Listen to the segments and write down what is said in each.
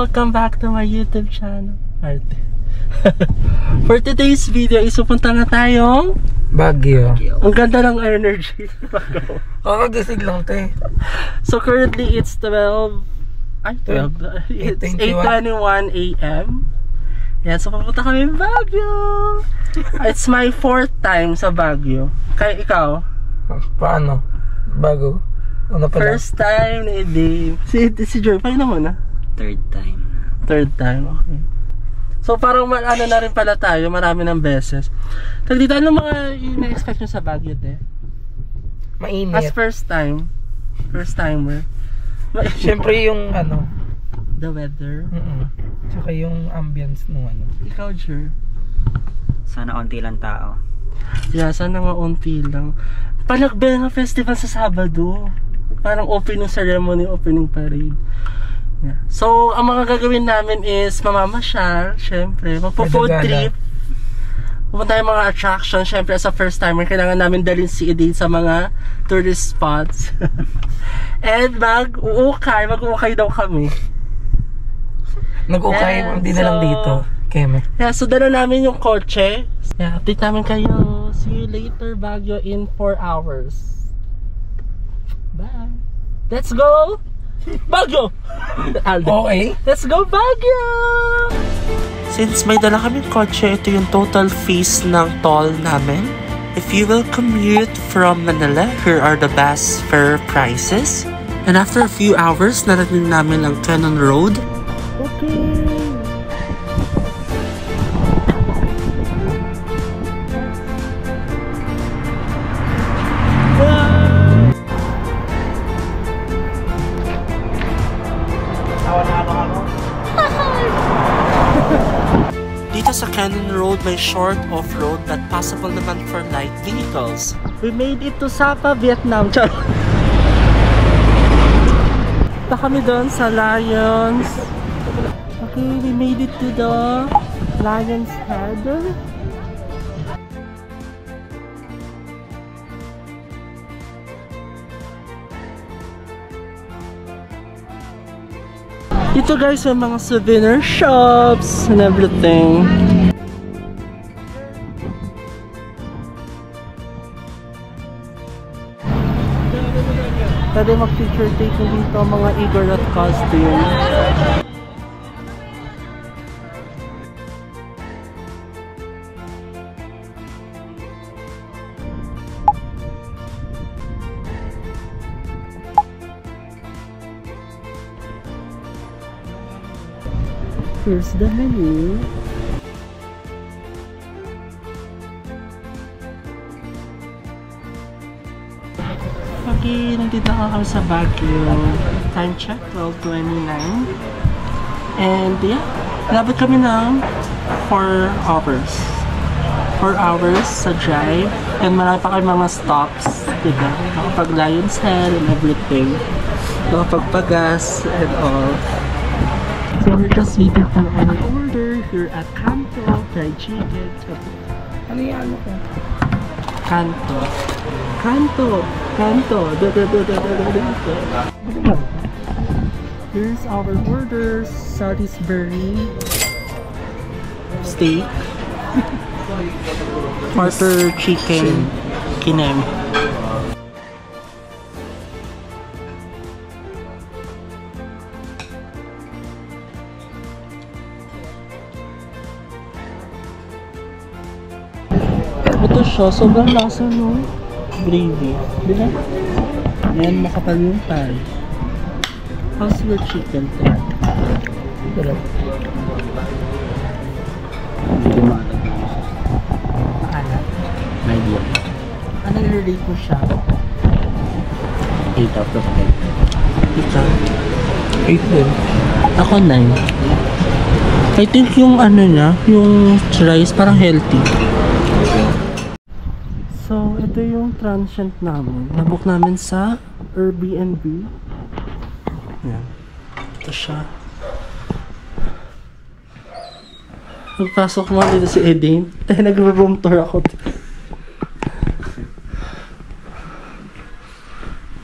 Welcome back to my YouTube channel. For today's video is pupunta na tayong Baguio. Ang ganda ng energy. Kakagising lang te. So currently it's 8:21 AM. Yeah, so pupunta kami Baguio. It's my 4th time sa Baguio. Kaya ikaw? Paano? Bago? Ano pala? First time ni Dave. Si Joy, paano mo na? Third time, okay. So parang ano na rin pala tayo, marami ng beses. Dito, ano mga ina-expect nyo sa Baguio, te? Mainit. As first timer. Siyempre yung ano, the weather. Tsaka yung ambience nung ano. Ikaw, Jer? Sana onti lang tao. Yeah, sana nga onti lang. Panagbel nga festival sa Sabado. Parang opening ceremony, opening parade. Yeah. So, ang mga gagawin namin is mamamasyal, syempre, magpo-food trip. Pupunta yung mga attraction, syempre as a first timer, kailangan namin dalhin si Edith sa mga tourist spots. And mag-uukay daw kami. Nag-ukay, hindi na lang dito. Keme. Yeah, so dala namin yung kotse. Yeah, update namin kayo. See you later, Baguio, in 4 hours. Bye. Let's go! Baguio! Okay. Let's go Baguio! Since may dala kaming kotse, ito yung total fees ng toll namin. If you will commute from Manila, here are the best fare prices. And after a few hours, narating namin ang Cannon Road. Okay. Dito sa Cannon Road, may short off-road that possible naman for light vehicles. We made it to Sapa, Vietnam. Punta kami doon sa Lions. Okay, we made it to the Lions Head. Dito guys, may mga souvenir shops and everything. Pwede mag-picture taking dito mga Igorot costume. Here's the menu. Okay, nandito kami sa Baguio. Time check, 12:29. And yeah, labot kami ng 4 hours. 4 hours sa drive. And marami pa kayo mga stops, diba? Nakapag-Lions Head and everything. Nakapagpagas and all. So we're just waiting for our order here at Kanto Fried Chicken. Ano yan? Kanto. Here's our order: Salisbury steak, quarter chicken, kinem. Ito siya, sobrang lasa no gravy, di ba? Yan, makapal yung pan. How's your chicken there? i-rate mo siya? 8 out of 10. Ikaw? 8 din. Ako 9. I think yung ano niya, yung rice parang healthy. So, ito yung transient namin. Nabook namin sa Airbnb. Yan. Ito siya. Pagpasok mo dito si Edine. Tayo nag-room tour ako.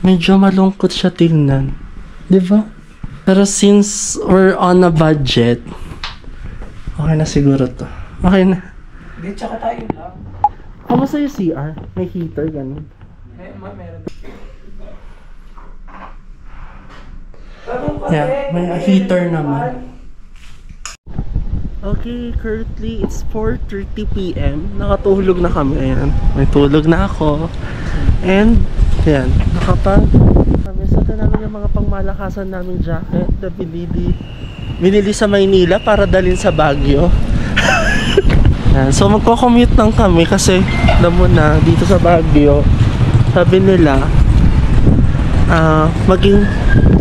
Medyo malungkot siya tingnan. Diba? Pero since we're on a budget, okay na siguro to. Okay na. Hindi, tsaka tayo lang. Kamusta yung CR? May heater, ganun. Meron. Yeah, may heater naman. Okay, currently it's 4:30 PM. Nakatulog na kami. Ayan, may tulog na ako. And, ayan, kami sa namin yung mga pangmalakasan namin jacket na binili sa Maynila para dalhin sa Baguio. Ayan, so magko-commute lang kami kasi alam mo na, dito sa Baguio, sabi nila, maging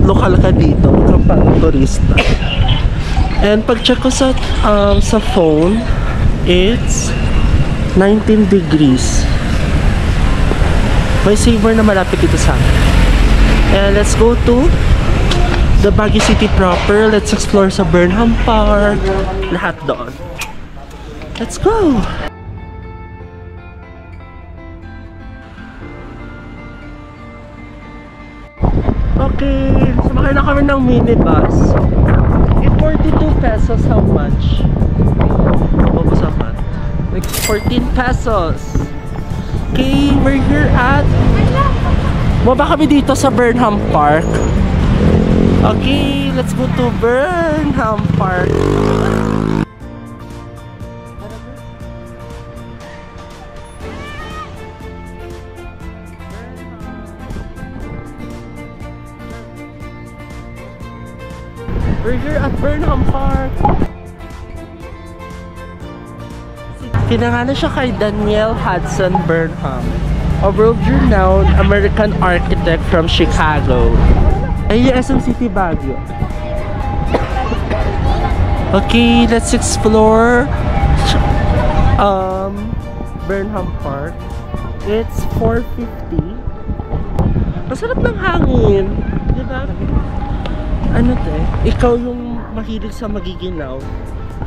lokal ka dito, kapag turista. And pag check ko sa phone, it's 19 degrees. May saver na malapit dito sa amin. And let's go to the Baguio City proper. Let's explore sa Burnham Park. Lahat doon. Let's go! Okay, sumakay na kami ng minibus. 42 pesos, how much? Babasakan. Like 14 pesos. Okay, we're here at... Baba kami dito sa Burnham Park. Okay, let's go to Burnham Park. We're here at Burnham Park. Pinangalan siya kay Daniel Hudson Burnham, a world-renowned American architect from Chicago. Ay, SM City Baguio. Okay, let's explore Burnham Park. It's 4:50. Masarap ng hangin, di ba? Ano te? Ikaw yung mahilig sa magiginaw.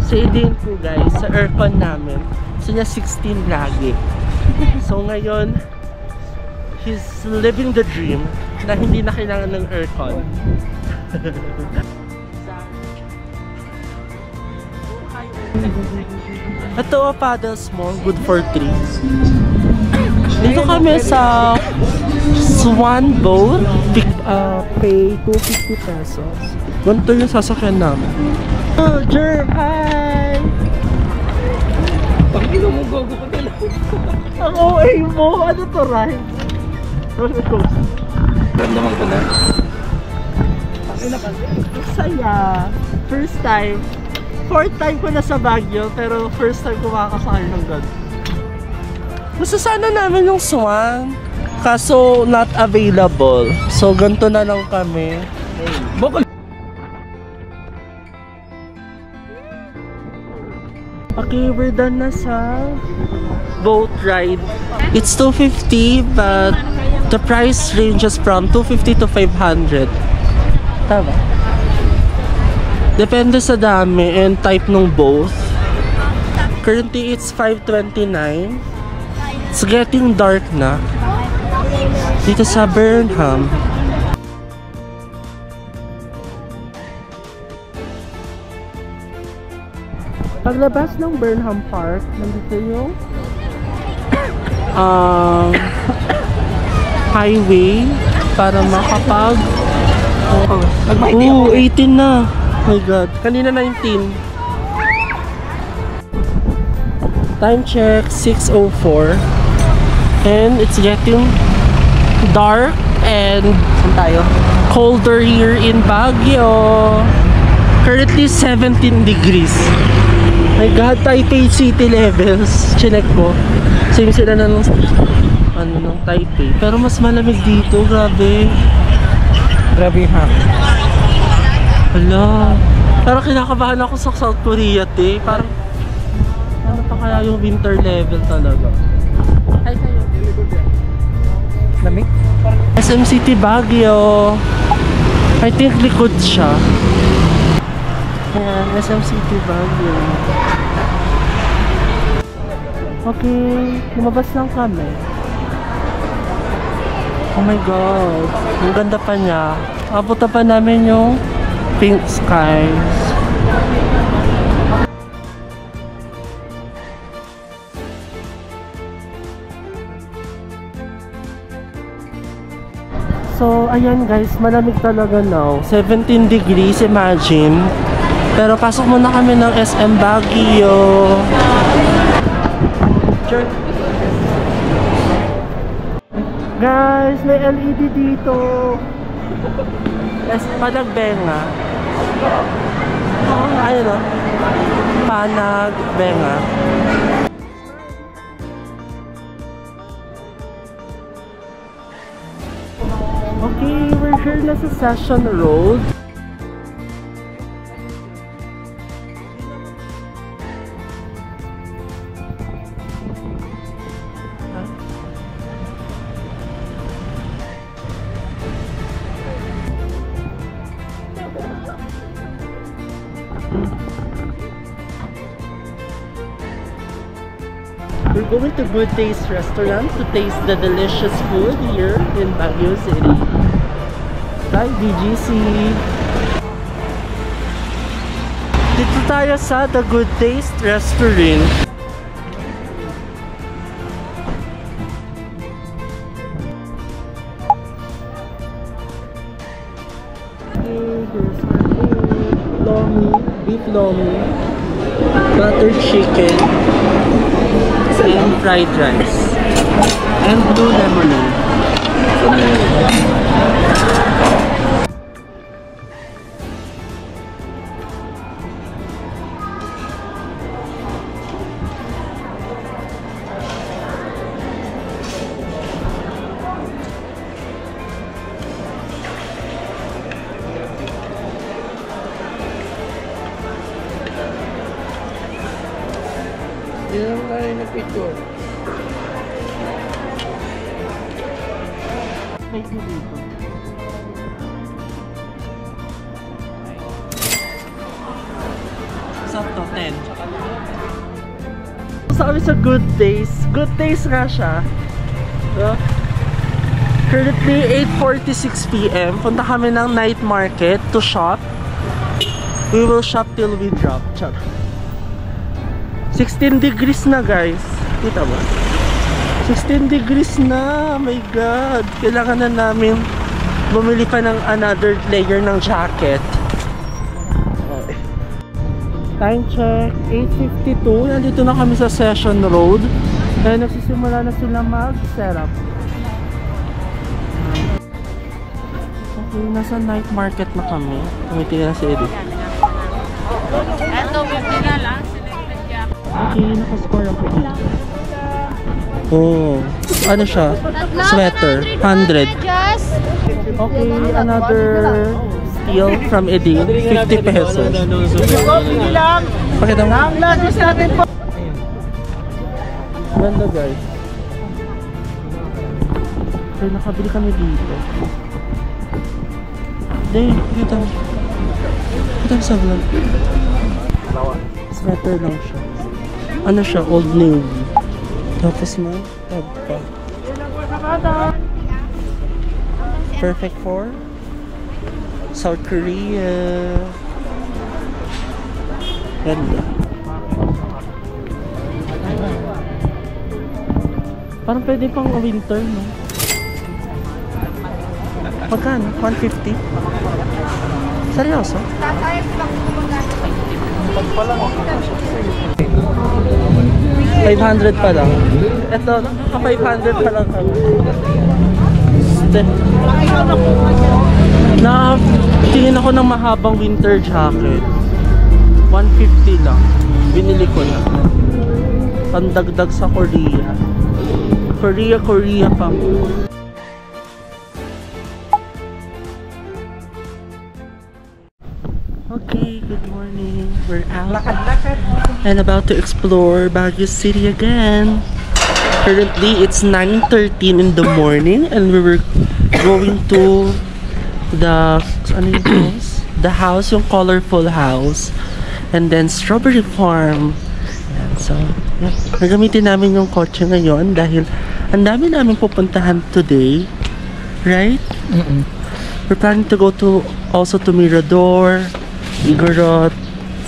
Say din po guys, sa aircon namin, so niya 16 lagi. So ngayon, he's living the dream na hindi na kailangan ng aircon. Ito a paddle small, good for 3. Dito kami sa Swan Boat, pay 250 pesos. Ganito yung sasakyan namin. Oh, Jerm, hi! Pangino mo, gogo ko nila. Ang OA mo! Ano to, ride? Roller coaster. Ramdaman ko na. Saya. First time. Fourth time ko na sa Baguio, pero first time ko makakasakay ng ganito. Gusto sana namin yung Swan, kaso not available. So ganito na lang kami. Okay, we're done na sa boat ride. It's 250 but the price ranges from 250 to 500. Tama? Depende sa dami and type ng boat. Currently it's 5:29. It's getting dark na dito sa Burnham. Paglabas ng Burnham Park, nandito yung highway para makapag 18 na. Oh my god, kanina 19. Time check 6:04 and it's getting dark and colder here in Baguio. Currently 17 degrees. My god, Taipei City levels. Chinek ko. Same sila na nung ano, ng Taipei. Pero mas malamig dito, grabe. Grabe ha. Hala. Parang kinakabahan ako sa South Korea, te. Parang, ano pa kaya yung winter level talaga? Hi kayo. Lamig? SM City Baguio. I think likod siya. Ayan, SM City Baguio. Okay, lumabas lang kami. Oh my god, ang ganda pa niya. Abutan pa namin yung pink skies. So, ayan guys, malamig talaga now. 17 degrees, imagine. Pero pasok muna kami ng SM Baguio. Sure. Guys, may LED dito. Panagbenga. Oh, ayun o. Panagbenga. Okay, we're here na sa Session Road. We're going to Good Taste Restaurant to taste the delicious food here in Baguio City. Bye, BGC! Dito tayo sa The Good Taste Restaurant. Here's our food. Lomi, beef lomi, butter chicken, and fried rice, and blue lemonade. Yan ang kain na picture. May dito. Sakto, 10. Sa kami sa Good Taste. Good Taste nga siya. So, currently 8:46 PM. Punta kami ng night market to shop. We will shop till we drop. Char. 16 degrees na guys. Kita ba? 16 degrees na. Oh my god. Kailangan na namin bumili pa ng another layer ng jacket. Okay. Time check. 8:52. Nandito na kami sa Session Road. Kaya nagsisimula na sila mag-setup. Okay. Nasa night market na kami. Tumitingin na si Eddie. Ito, 50 na lang. Okay, nakascore ako dito. Oh, ano siya? Sweater, 100. Okay, another steal from Eddie, 50 pesos. Pakita mo. Ganda guys. Okay, nakabili kami dito. Dito. Ito sa vlog. Sweater lang siya. Ano siya? Old Navy. Tapos may tag pa. Perfect for South Korea. Ganda. Parang pwede pang winter, no? Magkano? 150? Seryoso? 500 pa lang. Ito, naka 500 pa lang kami. Tingin ako ng mahabang winter jacket. 150 lang. Binili ko na. Pandagdag sa Korea. Korea pa. Okay, good morning. We're out and about to explore Baguio City again. Currently, it's 9:13 in the morning and we were going to the house, yung colorful house, and then strawberry farm. Yan, so, yeah. Nagamitin namin yung kotse ngayon dahil ang dami namin pupuntahan today. Right? We're planning to go to also to Mirador, Igorot,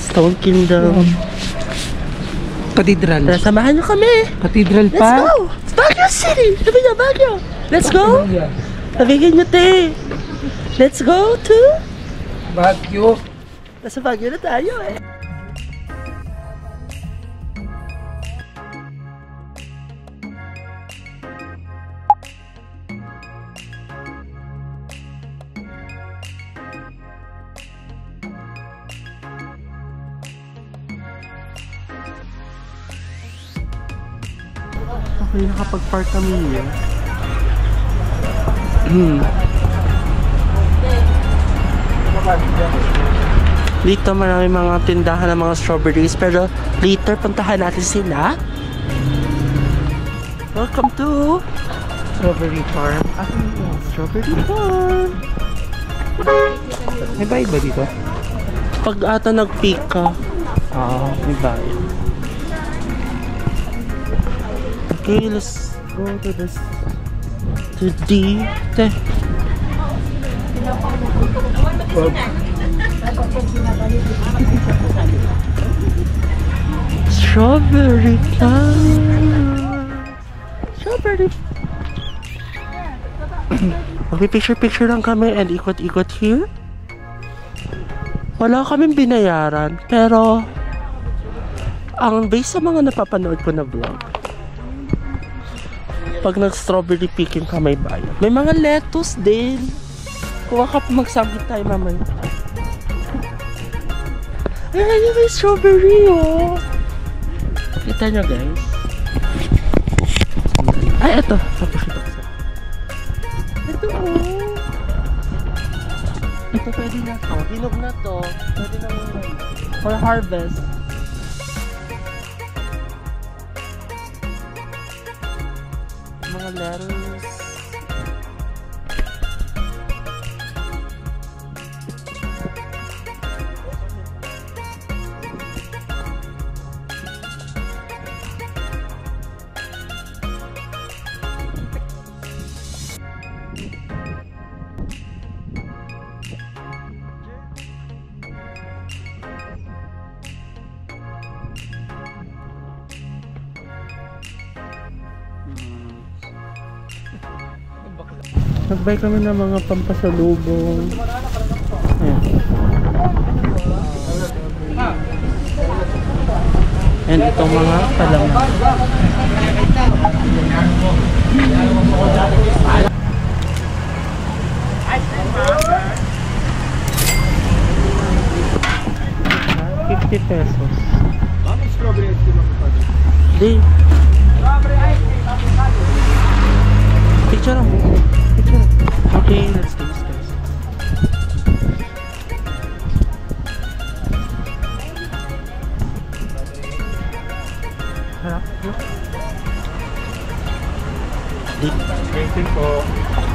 Stone Kingdom. Cathedral. Tara, samahan nyo kami! Cathedral Let's pa? go! It's Baguio City! Sabi niya, Baguio! Let's go! Sabihin nyo, te! Let's go to... Baguio. Nasa Baguio na tayo eh! Okay, nakapag-park kami here. Dito marami mga tindahan ng mga strawberries, pero later puntahan natin sila. Welcome to Strawberry farm. Strawberry Farm. May bayad ba dito? Pag ata nag-pick ka, may bayad. Okay, let's go to this. To the Strawberry Farm. Strawberry. Magpipicture-picture lang kami and ikot-ikot here. Wala kaming binayaran, pero ang base sa mga napapanood ko na vlog, pag nag-strawberry picking ka may bayad. May mga lettuce din. Kuha ka pa, magsagit tayo mamaya. Ay, may strawberry oh. Kita nyo guys. Ay, eto. Papakita ko sa'yo. Ito oh. Ito pwede na to. Hinog na to. Pwede na for harvest. Mga lettuce. Nagbay kami ng mga pampasalubong. Ayan. And itong mga palaman. $50. Di. Picture mo. Okay, let's do this guys. Harap, look. Waiting po.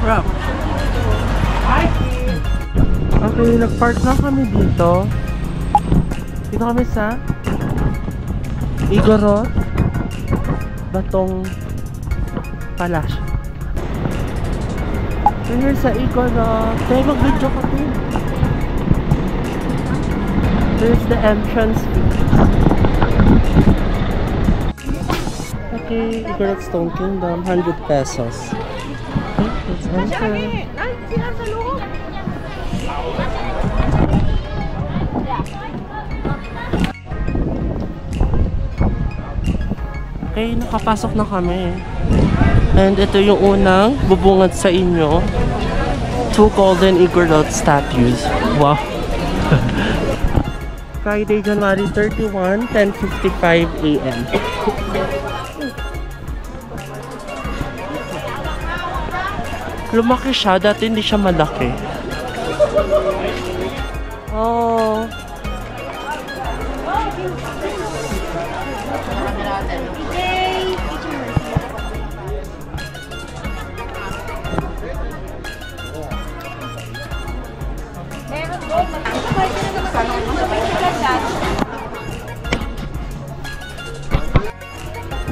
Harap. Okay, nag-park na kami dito. Dito kami sa Igorot Batong Palacio. So here sa Igorot, tayo mag-video ka din. There's the entrance fee. Okay, Igorot Stone Kingdom, $100. Okay, let's enter. Okay, nakapasok na kami. And ito yung unang bubungad sa inyo. 2 golden Igorot statues. Wow! Friday, January 31, 10:55 AM. Lumaki siya. Dati hindi siya malaki. Oh.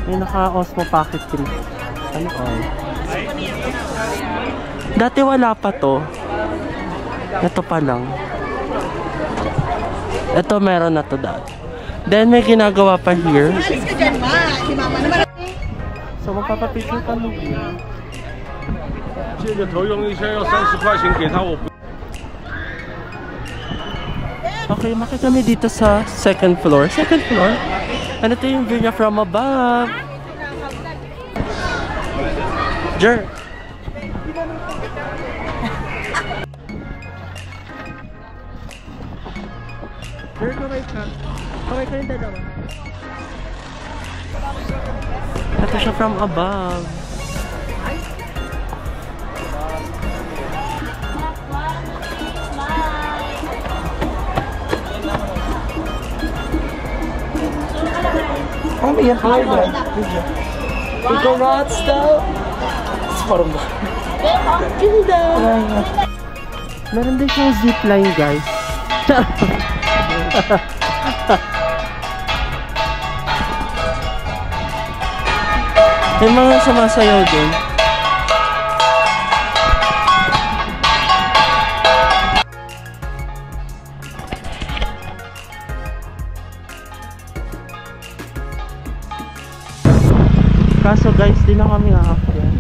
May naka-Osmo Pocket 3. Ano all? Dati wala pa to. Ito pa lang. Ito meron na to dati. Then may ginagawa pa here. So magpapapicture kami here. 这个投用一下要30块钱给他，我不。 Okay, makita kami dito sa second floor. Second floor? Ano ito yung view niya from above? Jer! Jer, kaway ka. Kaway ka yung dalawa. Ito siya from above. Oh, may high ba? Ikaw rats daw? Parang ba? Ganda! Meron din siyang zipline, guys. May mga sumasayaw din. Kaso guys, di na kami aakyat.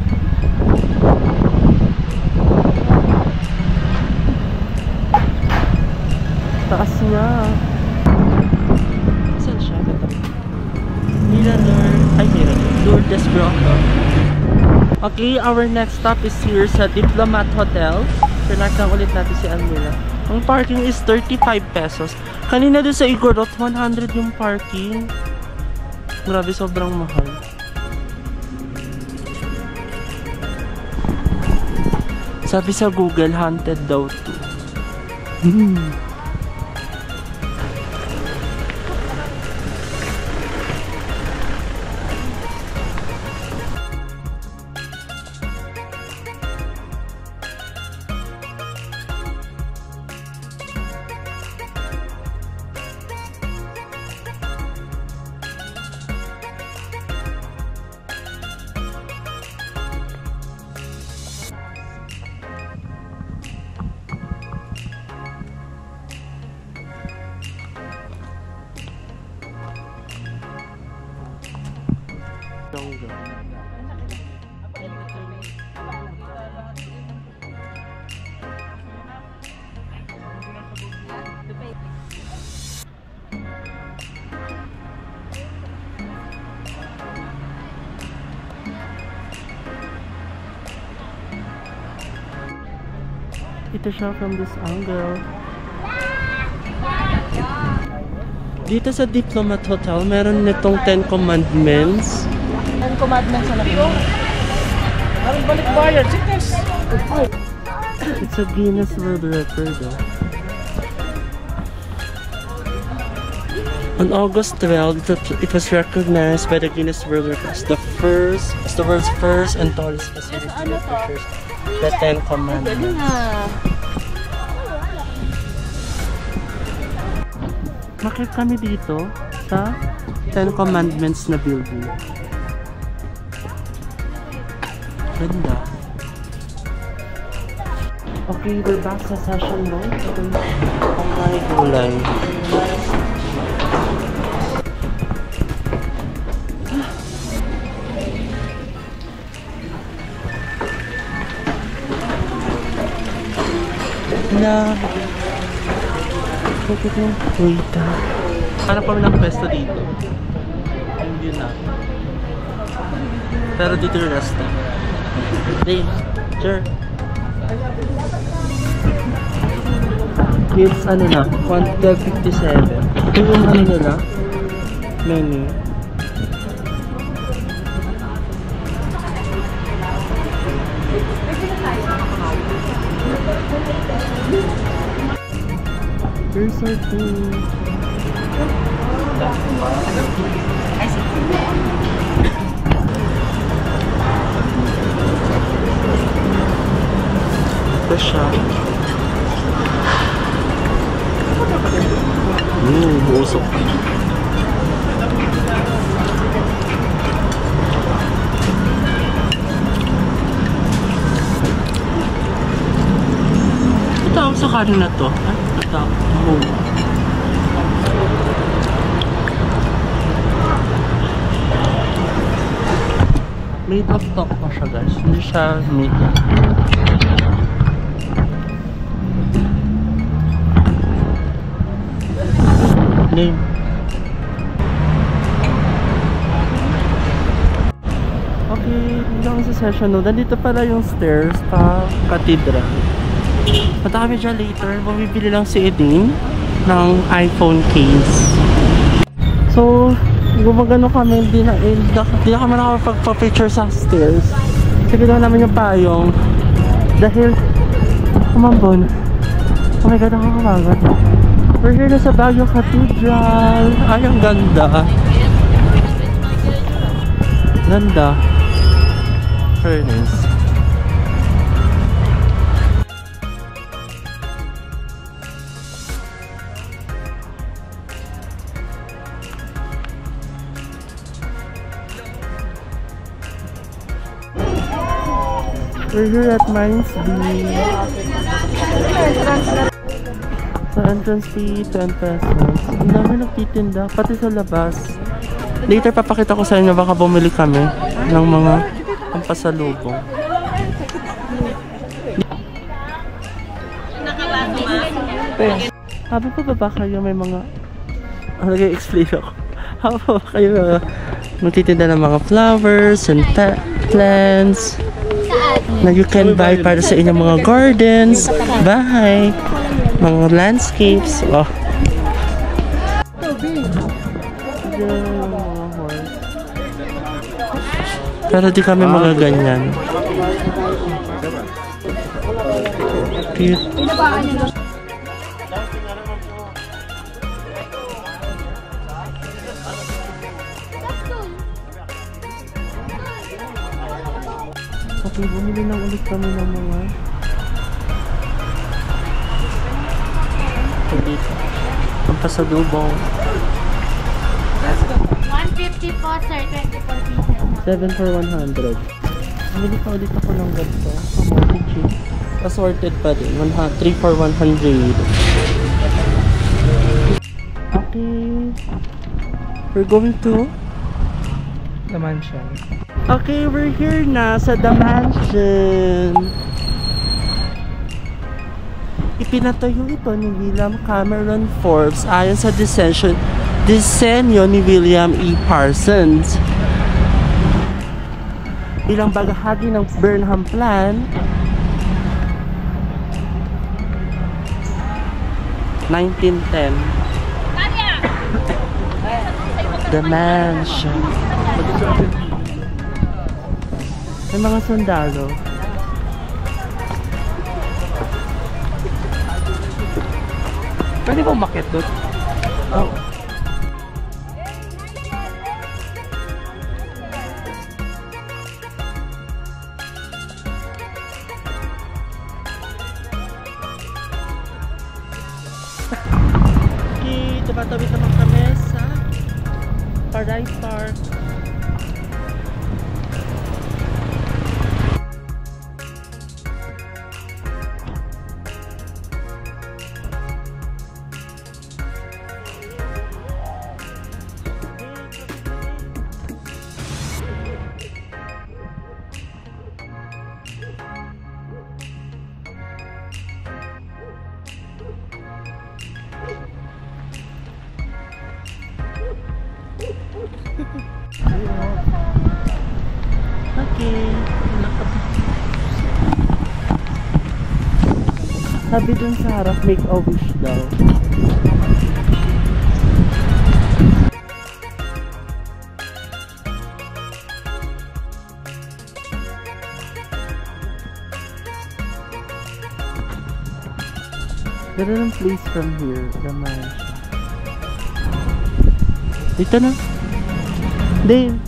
Taas niya. Saan siya? Mirador. Ay, Mirador. Lourdes Grotto. Okay, our next stop is here sa Diplomat Hotel. Pinakita ulit natin si Almira. Ang parking is 35 pesos. Kanina doon sa Igorot, 100 yung parking. Grabe, sobrang mahal. Sabi sa Google, haunted daw to. Ito siya from this angle. Dito sa Diplomat Hotel, meron nitong 10 Commandments. 10 Commandments na lang. Parang balik bayad. It's a Guinness World Record. On August 12, it was recognized by the Guinness World Records as the world's first and tallest facility that features the 10 Commandments. Bakit kami dito sa 10 Commandments na building? Ganda. Okay, we're back sa Session Road. Ang may gulay. Na bakit yung wait hanap kami ng pwesto dito. Hindi na. Pero dito yung resto. Dave, sure. It's ano na, 12.57. Ito yung ano nila, menu. surfing. Ito siya. Busok. Ito ang sa kanin na to. Ito. Made of talk pa siya, guys. Hindi siya meat. Name. Okay, lang sa session no. Nandito pala yung stairs pa cathedral. Punta kami dyan later. Bumibili lang si Edine ng iPhone case. So, gumagano kami, hindi na kami nakapagpa-picture sa stairs. Sige daw namin yung payong. Dahil, kumambon. Oh my god, nakakamagat. We're here na sa Baguio Cathedral. Ay, ang ganda. Ganda. Very nice. We're here at Mines Beach. Sa entrance fee, 10 pesos. Ang dami nagtitinda, pati sa labas. Later papakita ko sa inyo, baka bumili kami ng mga pampasalubong. Habang pa ba kayo may mga... nag-i-explain ako. Habang pa ba kayo magtitinda ng mga flowers and plants na you can buy para sa inyong mga gardens, bahay, mga landscapes. Oh. Pero di kami magaganyan. Cute. Okay, bumili lang ulit kami ng mga ang pasalubong. 150 po, sir. 24 pieces. 7 for 100. Bumili pa ulit ako ng ganito. Kamote cheese. Assorted pa din. 3 for 100. Okay. We're going to The mansion. okay, we're here na sa The Mansion. Ipinatayo ito ni William Cameron Forbes ayon sa disenyo ni William E. Parsons. Bilang bahagi ng Burnham Plan, 1910. The Mansion. May mga sundalo. Pwede ba umakyat doon? Oh. Okay, tumatawid naman kami sa Paray Park. Okay. Sabi dun sa harap, make a wish daw. Ganda ng place from here. Naman siya. Dito na. Dave.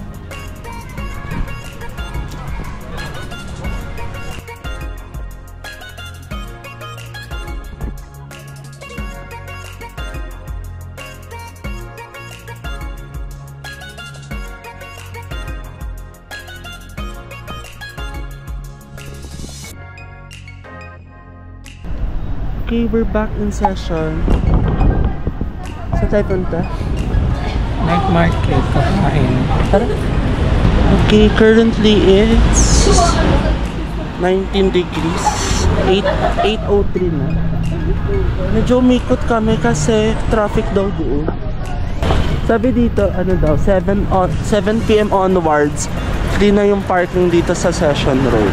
Okay, we're back in session. Saan tayo punta? Night market, kakain. Tara. Okay, currently it's 19 degrees. 8:03 na. Medyo umikot kami kasi traffic daw doon. Sabi dito, ano daw, 7 PM onwards, di na yung parking dito sa Session Road.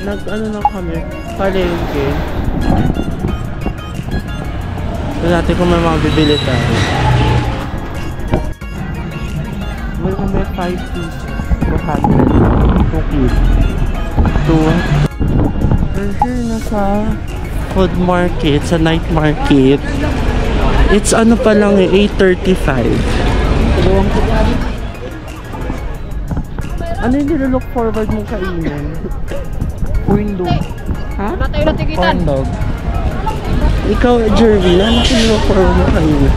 Nag-ano na kami, palengke. Tignan natin kung may mga bibili tayo. May 5 pieces, 200 cookies. We're here na sa food market, sa night market. It's ano pa lang eh, 8:35. Ano yung nilolook forward mong kainin? Corn dog. Ha? Corn dog. Ikaw, Jervin, ano yung nilolook forward mong kainin?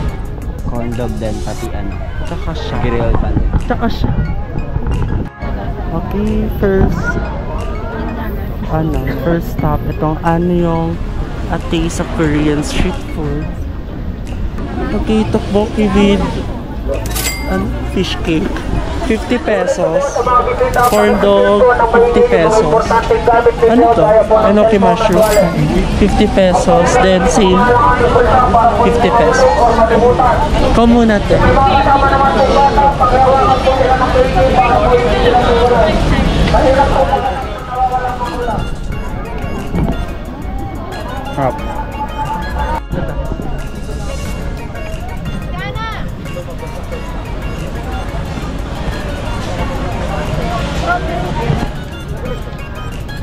Corn dog din, pati ano. Tsaka siya. Grill pan. Tsaka siya. Okay, first stop. Itong ano yung a taste of Korean street food. Okay, tteokbokki with fish cake. 50 pesos. Corn dog, 50 pesos. Ano to? Enoki mushroom. 50 pesos. Then same. 50 pesos. Ikaw muna to. Up.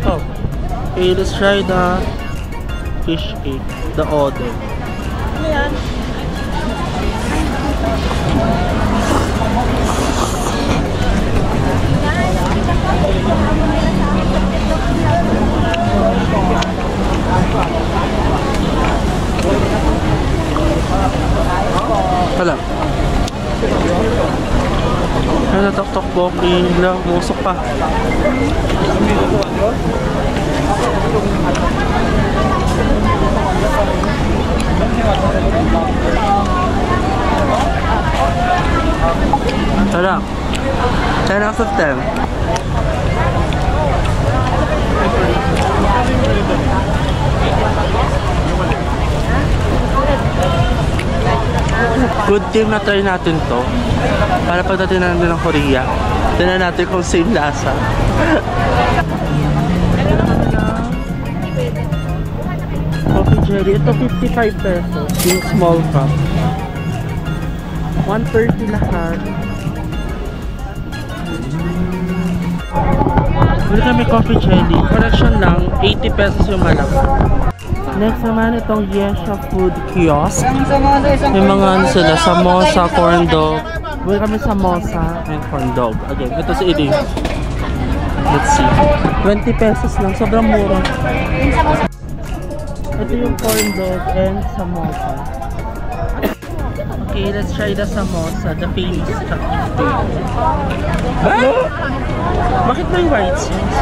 Oh, okay, let's try the fish cake, the oden. Wala. Ano, tteokbokki lang, musok pa. Tara, 10 out of 10. Good thing na try natin to para pagdating natin ng Korea, tingnan natin kung same lasa. Coffee jelly, ito 55 pesos yung small cup. 130 lahat. Bili kami coffee jelly, correction lang, 80 pesos yung malaki. Next naman itong Yesha Food Kiosk. May mga ano sila, samosa, corn dog. Bili kami samosa and corn dog. Again, ito si Edie. Let's see. 20 pesos lang, sobrang mura. Ito yung corn dog and samosa. Okay, let's try the samosa, the famous chocolate cake. Bakit may white sauce?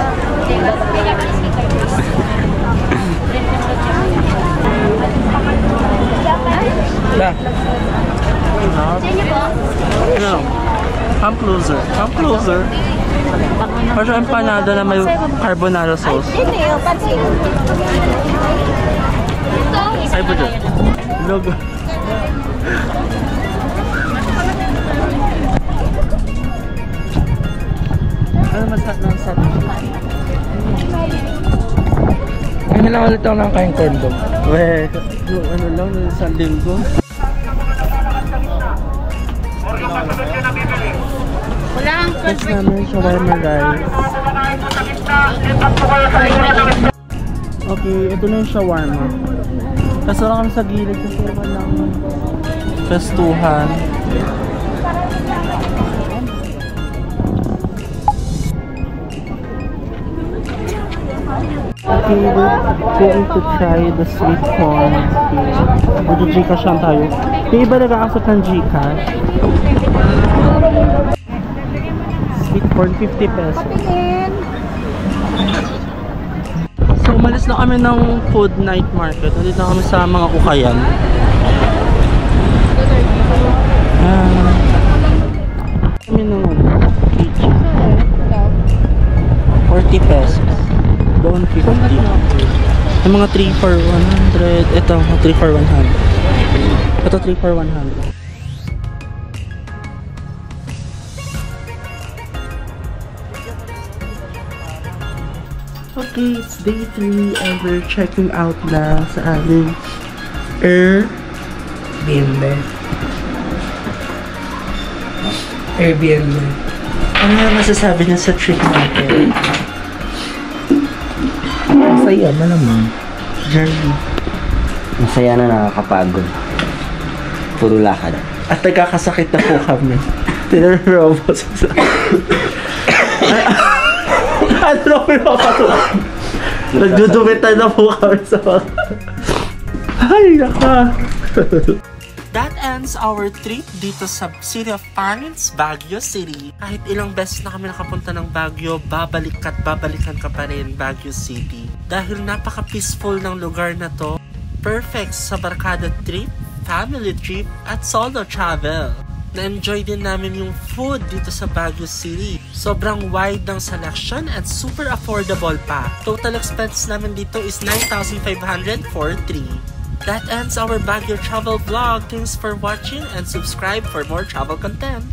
Yeah. No. Come closer. Come closer. Parang empanada na may carbonara sauce. Ay, po dyan. Logo. Ano masarap ng sarap? Ngayon lang ulit ako nakain corn dog. Weh, yung ano lang, yung isang linggo. Wala ang Next namin, shawarma guys. Okay, ito na yung shawarma. Kaso lang kami sa gilid kasi walang festuhan. Okay, we're going to try the sweet corn here. Mag-Gcash lang tayo. Yung iba nag-aasap ng Gcash. Sweet corn, 50 pesos. So, umalis na kami ng food night market. Nandito na kami sa mga ukayan. Kami ng pizza. 40 pesos. Doon 50. Yung mga 3 for 100. Ito, 3 for 100. Ito, 3 for 100. Okay, it's day 3 and we're checking out na sa aming Airbnb. Ano na masasabi niya sa trip natin? Masaya malamang. Journey. Masaya na, nakakapagod. Puro lakad. At nagkakasakit na po kami. Tinarobos sa... Ano na nagdudumitan na po kami sa mga... Ay, naka! That ends our trip dito sa City of Pines, Baguio City. Kahit ilang beses na kami nakapunta ng Baguio, babalikan ka pa rin Baguio City. Dahil napaka-peaceful ng lugar na to, perfect sa barkada trip, family trip, at solo travel. Na-enjoy din namin yung food dito sa Baguio City. Sobrang wide ng selection at super affordable pa. Total expense namin dito is 9,500 for 3. That ends our Baguio travel vlog. Thanks for watching and subscribe for more travel content.